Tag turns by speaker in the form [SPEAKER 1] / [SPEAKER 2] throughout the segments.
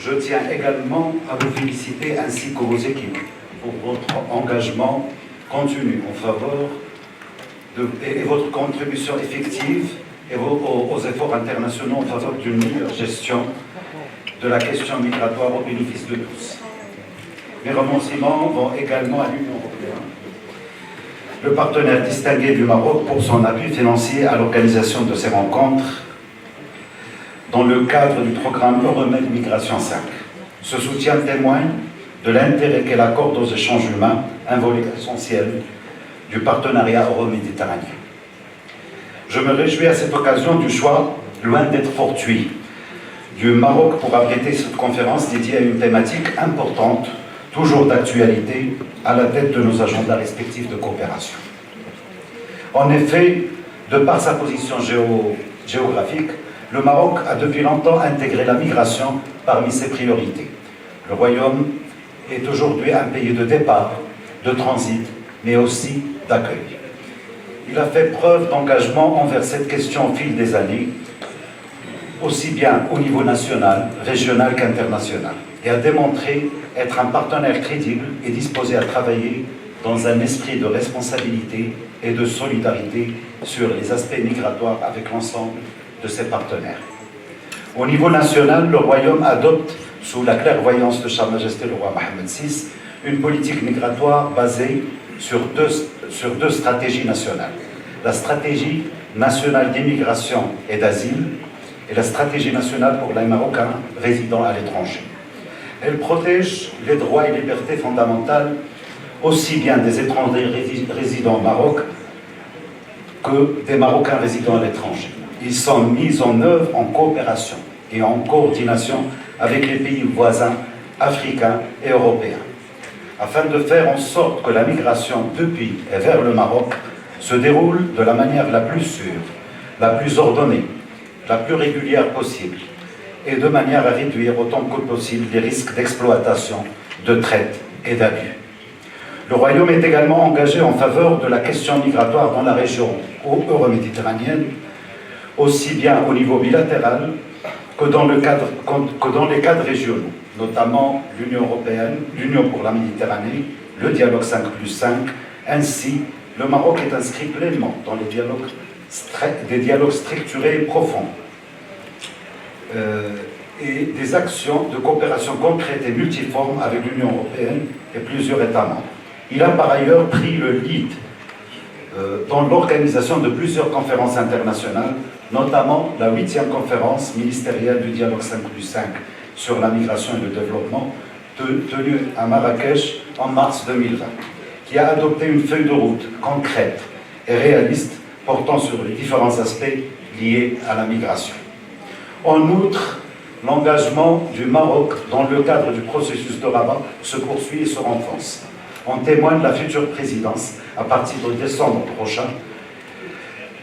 [SPEAKER 1] Je tiens également à vous féliciter ainsi que vos équipes pour votre engagement continu en faveur et votre contribution effective aux efforts internationaux en faveur d'une meilleure gestion de la question migratoire au bénéfice de tous. Mes remerciements vont également à l'Union européenne, le partenaire distingué du Maroc pour son appui financier à l'organisation de ces rencontres dans le cadre du programme Euromed Migration 5. Ce soutien témoigne de l'intérêt qu'elle accorde aux échanges humains, un volet essentiel du partenariat euro-méditerranéen. Je me réjouis à cette occasion du choix, loin d'être fortuit, du Maroc pour abriter cette conférence dédiée à une thématique importante, toujours d'actualité, à la tête de nos agendas respectifs de coopération. En effet, de par sa position géographique, le Maroc a depuis longtemps intégré la migration parmi ses priorités. Le Royaume est aujourd'hui un pays de départ, de transit, mais aussi d'accueil. Il a fait preuve d'engagement envers cette question au fil des années, aussi bien au niveau national, régional qu'international, et a démontré être un partenaire crédible et disposé à travailler dans un esprit de responsabilité et de solidarité sur les aspects migratoires avec l'ensemble de ses partenaires. Au niveau national, le Royaume adopte, sous la clairvoyance de Sa Majesté le roi Mohammed VI, une politique migratoire basée sur deux stratégies nationales. La stratégie nationale d'immigration et d'asile et la stratégie nationale pour les Marocains résidant à l'étranger. Elle protège les droits et libertés fondamentales aussi bien des étrangers résidant au Maroc que des Marocains résidant à l'étranger. Ils sont mis en œuvre en coopération et en coordination avec les pays voisins africains et européens, afin de faire en sorte que la migration depuis et vers le Maroc se déroule de la manière la plus sûre, la plus ordonnée, la plus régulière possible, et de manière à réduire autant que possible les risques d'exploitation, de traite et d'abus. Le Royaume est également engagé en faveur de la question migratoire dans la région euro-méditerranéenne, aussi bien au niveau bilatéral que dans les cadres régionaux, notamment l'Union européenne, l'Union pour la Méditerranée, le dialogue 5+5. Ainsi, le Maroc est inscrit pleinement dans des dialogues structurés et profonds et des actions de coopération concrètes et multiformes avec l'Union européenne et plusieurs États membres. Il a par ailleurs pris le lead dans l'organisation de plusieurs conférences internationales, notamment la 8e conférence ministérielle du dialogue 5+5 sur la migration et le développement, tenue à Marrakech en mars 2020, qui a adopté une feuille de route concrète et réaliste portant sur les différents aspects liés à la migration. En outre, l'engagement du Maroc dans le cadre du processus de Rabat se poursuit et se renforce. En témoigne la future présidence, à partir de décembre prochain,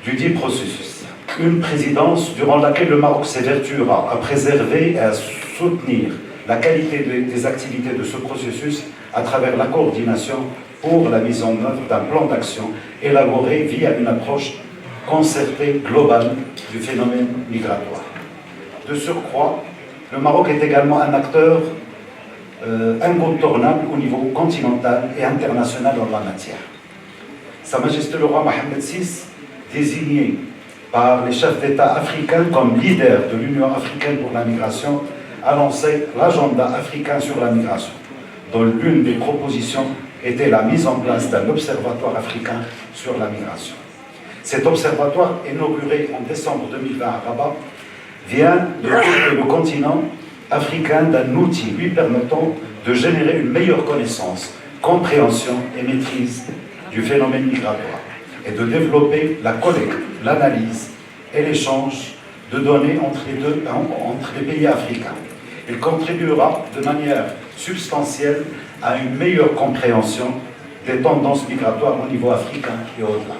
[SPEAKER 1] du dit processus. Une présidence durant laquelle le Maroc s'évertuera à préserver et à soutenir la qualité des activités de ce processus à travers la coordination pour la mise en œuvre d'un plan d'action élaboré via une approche concertée globale du phénomène migratoire. De surcroît, le Maroc est également un acteur incontournable au niveau continental et international en la matière. Sa Majesté le roi Mohammed VI, désigné par les chefs d'État africains comme leader de l'Union africaine pour la migration, a lancé l'agenda africain sur la migration, dont l'une des propositions était la mise en place d'un observatoire africain sur la migration. Cet observatoire, inauguré en décembre 2020 à Rabat, vient de doter le continent africain d'un outil lui permettant de générer une meilleure connaissance, compréhension et maîtrise du phénomène migratoire et de développer la collecte, l'analyse et l'échange de données entre les pays africains. Il contribuera de manière substantielle à une meilleure compréhension des tendances migratoires au niveau africain et au-delà.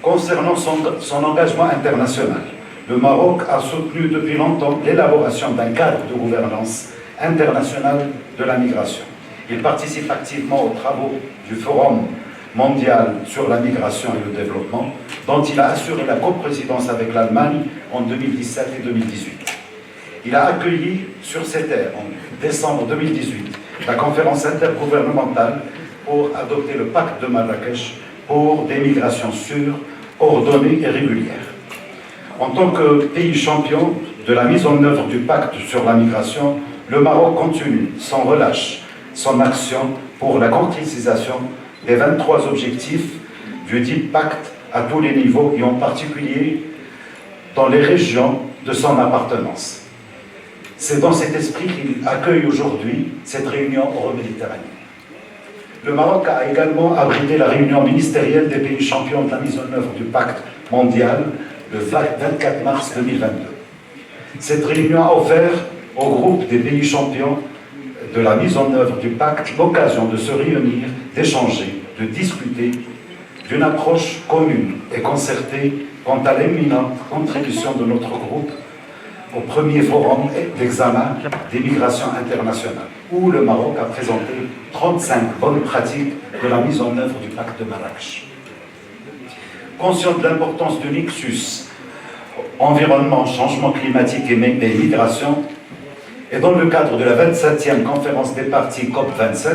[SPEAKER 1] Concernant son engagement international, le Maroc a soutenu depuis longtemps l'élaboration d'un cadre de gouvernance internationale de la migration. Il participe activement aux travaux du Forum mondial sur la migration et le développement, dont il a assuré la coprésidence avec l'Allemagne en 2017 et 2018. Il a accueilli sur ces terres, en décembre 2018, la conférence intergouvernementale pour adopter le pacte de Marrakech pour des migrations sûres, ordonnées et régulières. En tant que pays champion de la mise en œuvre du pacte sur la migration, le Maroc continue sans relâche son action pour la concrétisation des 23 objectifs du dit pacte à tous les niveaux et en particulier dans les régions de son appartenance. C'est dans cet esprit qu'il accueille aujourd'hui cette réunion euro-méditerranéenne. Le Maroc a également abrité la réunion ministérielle des pays champions de la mise en œuvre du pacte mondial le 24 mars 2022. Cette réunion a offert au groupe des pays champions de la mise en œuvre du pacte l'occasion de se réunir, d'échanger, de discuter d'une approche commune et concertée quant à l'éminente contribution de notre groupe au premier forum d'examen des migrations internationales, où le Maroc a présenté 35 bonnes pratiques de la mise en œuvre du pacte de Marrakech. Conscient de l'importance du nexus environnement, changement climatique et migration, et dans le cadre de la 27e conférence des parties COP27,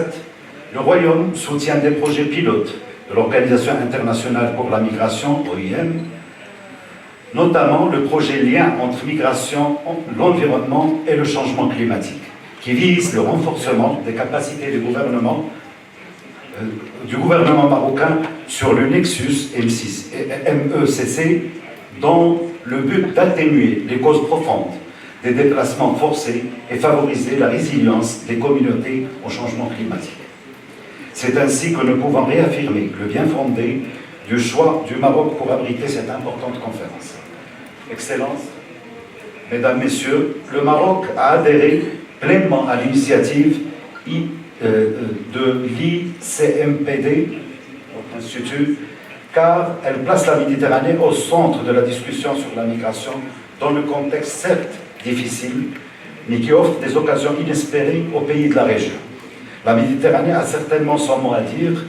[SPEAKER 1] le Royaume soutient des projets pilotes de l'Organisation internationale pour la migration, OIM, notamment le projet Lien entre migration, l'environnement et le changement climatique, qui vise le renforcement des capacités du gouvernement marocain sur le nexus MECC, dans le but d'atténuer les causes profondes des déplacements forcés et favoriser la résilience des communautés au changement climatique. C'est ainsi que nous pouvons réaffirmer le bien fondé du choix du Maroc pour abriter cette importante conférence. Excellences, Mesdames, Messieurs, le Maroc a adhéré pleinement à l'initiative de l'ICMPD, notre institut, car elle place la Méditerranée au centre de la discussion sur la migration dans le contexte certes difficile, mais qui offre des occasions inespérées aux pays de la région. La Méditerranée a certainement son mot à dire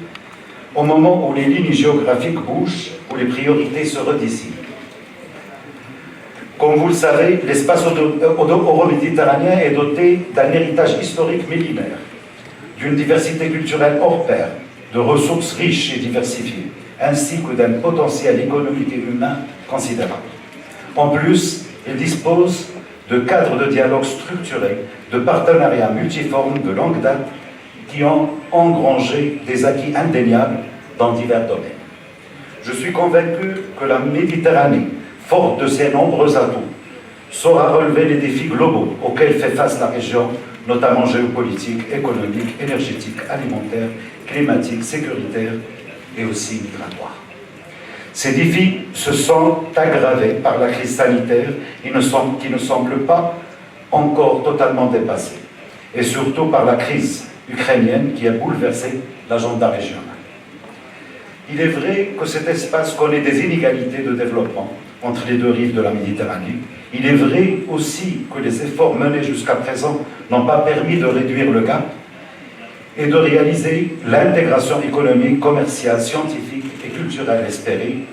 [SPEAKER 1] au moment où les lignes géographiques bougent, où les priorités se redessinent. Comme vous le savez, l'espace euro-méditerranéen est doté d'un héritage historique millénaire, d'une diversité culturelle hors pair, de ressources riches et diversifiées, ainsi que d'un potentiel économique et humain considérable. En plus, il dispose de cadres de dialogue structurés, de partenariats multiformes de longue date qui ont engrangé des acquis indéniables dans divers domaines. Je suis convaincu que la Méditerranée, forte de ses nombreux atouts, saura relever les défis globaux auxquels fait face la région, notamment géopolitiques, économiques, énergétiques, alimentaires, climatiques, sécuritaires et aussi migratoires. Ces défis se sont aggravés par la crise sanitaire qui ne semble pas encore totalement dépassée, et surtout par la crise ukrainienne qui a bouleversé l'agenda régional. Il est vrai que cet espace connaît des inégalités de développement entre les deux rives de la Méditerranée. Il est vrai aussi que les efforts menés jusqu'à présent n'ont pas permis de réduire le gap et de réaliser l'intégration économique, commerciale, scientifique et culturelle espérée.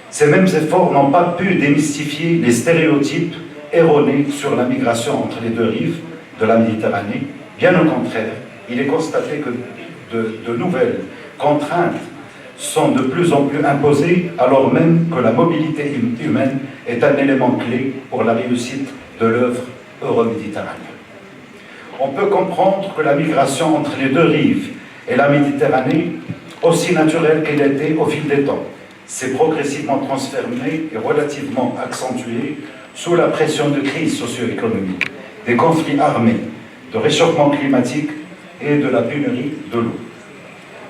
[SPEAKER 1] Ces mêmes efforts n'ont pas pu démystifier les stéréotypes erronés sur la migration entre les deux rives de la Méditerranée. Bien au contraire, il est constaté que de nouvelles contraintes sont de plus en plus imposées, alors même que la mobilité humaine est un élément clé pour la réussite de l'œuvre euro-méditerranéenne. On peut comprendre que la migration entre les deux rives et la Méditerranée, aussi naturelle qu'elle était au fil des temps, s'est progressivement transformée et relativement accentuée sous la pression de crises socio-économiques, des conflits armés, de réchauffement climatique et de la pénurie de l'eau.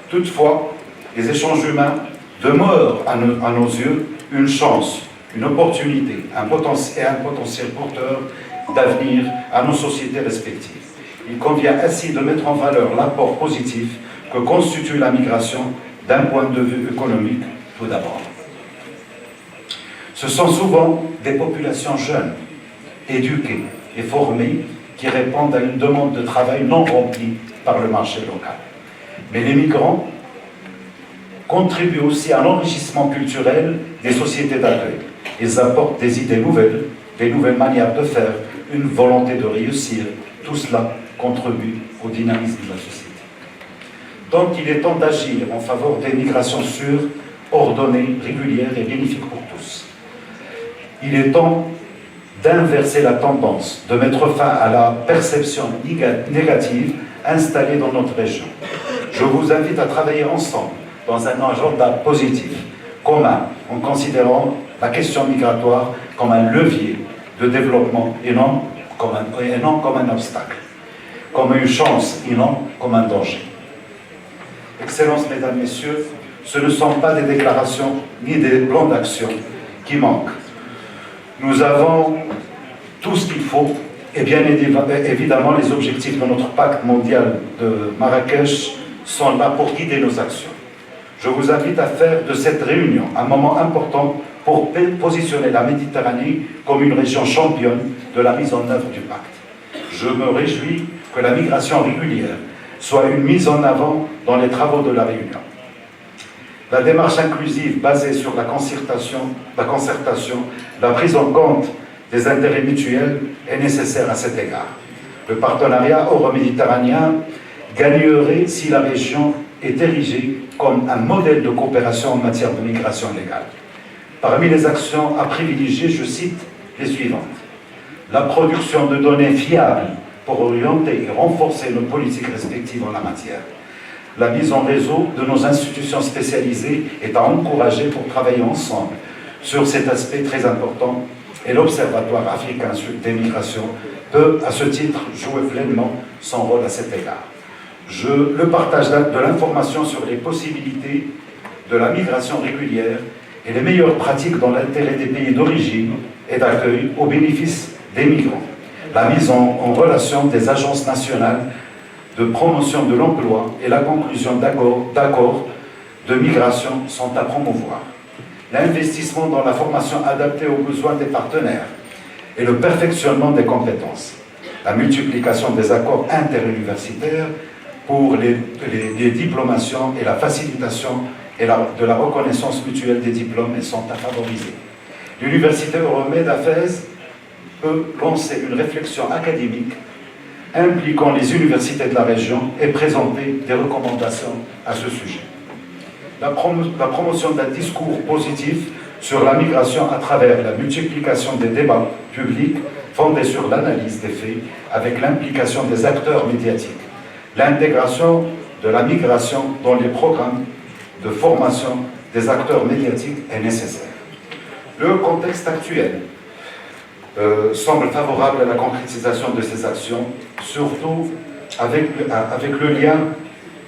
[SPEAKER 1] Toutefois, les échanges humains demeurent à nos yeux une chance, une opportunité, un potentiel porteur d'avenir à nos sociétés respectives. Il convient ainsi de mettre en valeur l'apport positif que constitue la migration d'un point de vue économique tout d'abord. Ce sont souvent des populations jeunes, éduquées et formées qui répondent à une demande de travail non remplie par le marché local. Mais les migrants contribuent aussi à l'enrichissement culturel des sociétés d'accueil. Ils apportent des idées nouvelles des nouvelles manières de faire, une volonté de réussir, tout cela contribue au dynamisme de la société. Donc il est temps d'agir en faveur des migrations sûres, ordonnées, régulières et bénéfiques pour tous. Il est temps d'inverser la tendance, de mettre fin à la perception négative installée dans notre région. Je vous invite à travailler ensemble dans un agenda positif, commun, en considérant la question migratoire comme un levier de développement et non comme un obstacle, comme une chance et non comme un danger. Excellences, Mesdames, Messieurs, ce ne sont pas des déclarations ni des plans d'action qui manquent. Nous avons tout ce qu'il faut, et bien évidemment les objectifs de notre pacte mondial de Marrakech sont là pour guider nos actions. Je vous invite à faire de cette réunion un moment important pour positionner la Méditerranée comme une région championne de la mise en œuvre du pacte. Je me réjouis que la migration régulière soit une mise en avant dans les travaux de la Réunion. La démarche inclusive basée sur la concertation, la prise en compte des intérêts mutuels est nécessaire à cet égard. Le partenariat euro-méditerranéen gagnerait si la région est érigée comme un modèle de coopération en matière de migration légale. Parmi les actions à privilégier, je cite les suivantes. La production de données fiables pour orienter et renforcer nos politiques respectives en la matière. La mise en réseau de nos institutions spécialisées est à encourager pour travailler ensemble sur cet aspect très important et l'Observatoire africain des migrations peut, à ce titre, jouer pleinement son rôle à cet égard. Le partage de l'information sur les possibilités de la migration régulière et les meilleures pratiques dans l'intérêt des pays d'origine et d'accueil au bénéfice des migrants. La mise en relation des agences nationales de promotion de l'emploi et la conclusion d'accords de migration sont à promouvoir. L'investissement dans la formation adaptée aux besoins des partenaires et le perfectionnement des compétences. La multiplication des accords interuniversitaires pour les diplomations et la facilitation de la reconnaissance mutuelle des diplômes sont à favoriser. L'Université Euromède à Fès peut lancer une réflexion académique impliquant les universités de la région et présenter des recommandations à ce sujet. La promotion d'un discours positif sur la migration à travers la multiplication des débats publics fondés sur l'analyse des faits avec l'implication des acteurs médiatiques. L'intégration de la migration dans les programmes de formation des acteurs médiatiques est nécessaire. Le contexte actuel semble favorable à la concrétisation de ces actions, surtout avec le lien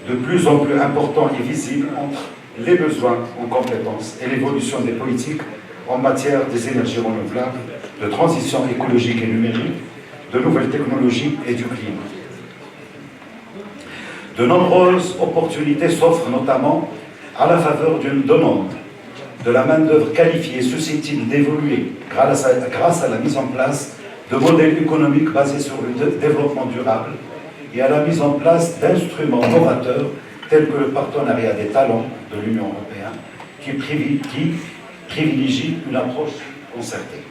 [SPEAKER 1] de plus en plus important et visible entre les besoins en compétences et l'évolution des politiques en matière des énergies renouvelables, de transition écologique et numérique, de nouvelles technologies et du climat. De nombreuses opportunités s'offrent notamment à la faveur d'une demande de la main-d'œuvre qualifiée susceptible d'évoluer grâce à la mise en place de modèles économiques basés sur le développement durable et à la mise en place d'instruments novateurs tels que le partenariat des talents de l'Union européenne qui privilégie une approche concertée.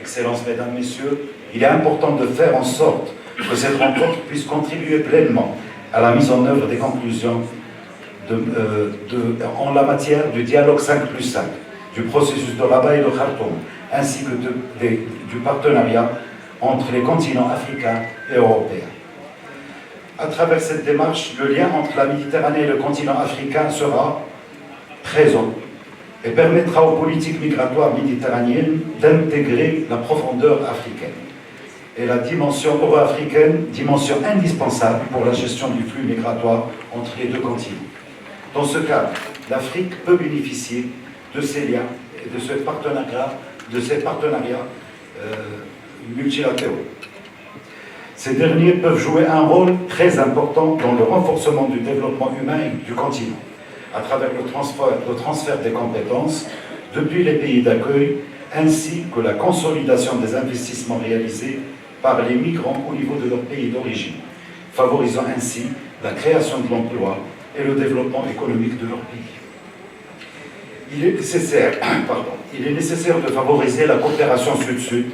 [SPEAKER 1] Excellences, Mesdames, Messieurs, il est important de faire en sorte que cette rencontre puisse contribuer pleinement à la mise en œuvre des conclusions en la matière du dialogue 5+5, du processus de Rabat et de Khartoum, ainsi que du partenariat entre les continents africains et européens. À travers cette démarche, le lien entre la Méditerranée et le continent africain sera présent et permettra aux politiques migratoires méditerranéennes d'intégrer la profondeur africaine et la dimension euro-africaine, dimension indispensable pour la gestion du flux migratoire entre les deux continents. Dans ce cadre, l'Afrique peut bénéficier de ces liens et de ces partenariats multilatéraux. Ces derniers peuvent jouer un rôle très important dans le renforcement du développement humain du continent, à travers le transfert des compétences depuis les pays d'accueil, ainsi que la consolidation des investissements réalisés par les migrants au niveau de leur pays d'origine, favorisant ainsi la création de l'emploi et le développement économique de leur pays. il est nécessaire de favoriser la coopération sud-sud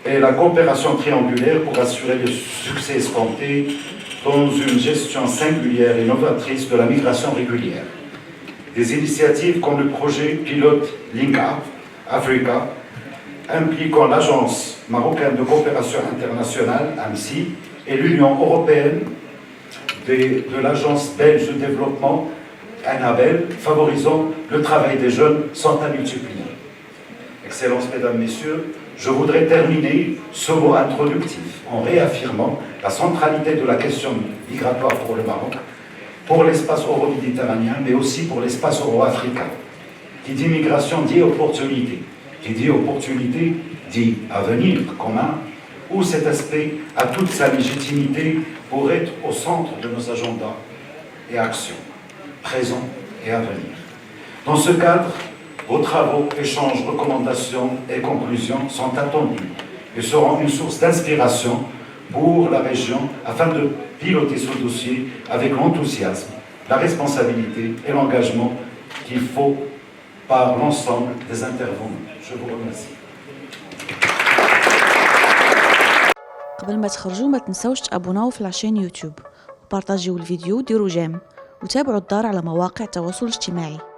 [SPEAKER 1] et la coopération triangulaire pour assurer le succès escompté dans une gestion singulière et novatrice de la migration régulière. Des initiatives comme le projet pilote Link Up Africa, impliquant l'Agence marocaine de coopération internationale, AMSI, et l'Union européenne de l'Agence belge de développement, ANABEL, favorisant le travail des jeunes, sont à multiplier. Excellences, Mesdames, Messieurs, je voudrais terminer ce mot introductif en réaffirmant la centralité de la question migratoire pour le Maroc, pour l'espace euro-méditerranéen, mais aussi pour l'espace euro-africain. Qui dit migration dit opportunité. Qui dit opportunité dit avenir commun, où cet aspect a toute sa légitimité pour être au centre de nos agendas et actions, présents et à venir. Dans ce cadre, vos travaux, échanges, recommandations et conclusions sont attendus et seront une source d'inspiration pour la région afin de piloter ce dossier avec l'enthousiasme, la responsabilité et l'engagement qu'il faut par l'ensemble des intervenants. Je vous remercie.
[SPEAKER 2] قبل ما تخرجوا ما تنسوش تابوناو في العشان يوتيوب وبارطاجيو الفيديو وديروا جيم وتابعوا الدار على مواقع التواصل الاجتماعي.